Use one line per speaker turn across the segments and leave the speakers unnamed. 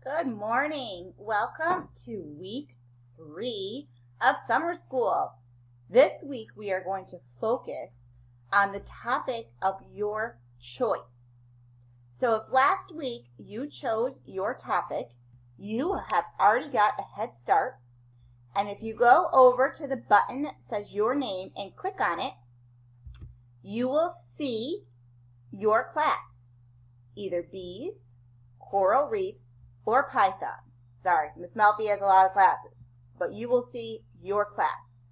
Good morning. Welcome to week 3 of summer school. This week we are going to focus on the topic of your choice. So if last week you chose your topic, you have already got a head start. And if you go over to the button that says your name and click on it, you will see your class, either bees, coral reefs, or pythons. Sorry, Miss Melfi has a lot of classes, but you will see your class.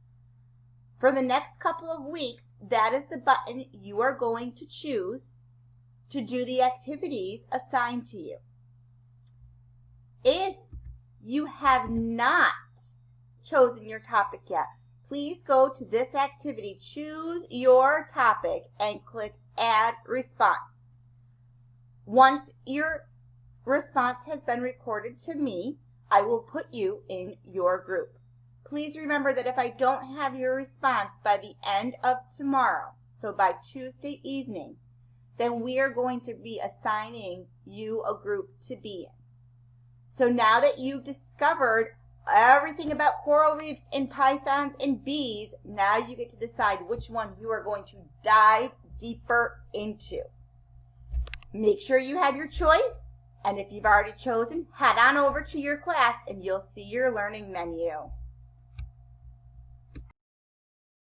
For the next couple of weeks, that is the button you are going to choose to do the activities assigned to you. If you have not chosen your topic yet, please go to this activity, choose your topic, and click Add Response. Once your response has been recorded to me, I will put you in your group. Please remember that if I don't have your response by the end of tomorrow, so by Tuesday evening, then we are going to be assigning you a group to be in. So now that you've discovered everything about coral reefs and pythons and bees, now you get to decide which one you are going to dive deeper into. Make sure you have your choice. And if you've already chosen, head on over to your class and you'll see your learning menu.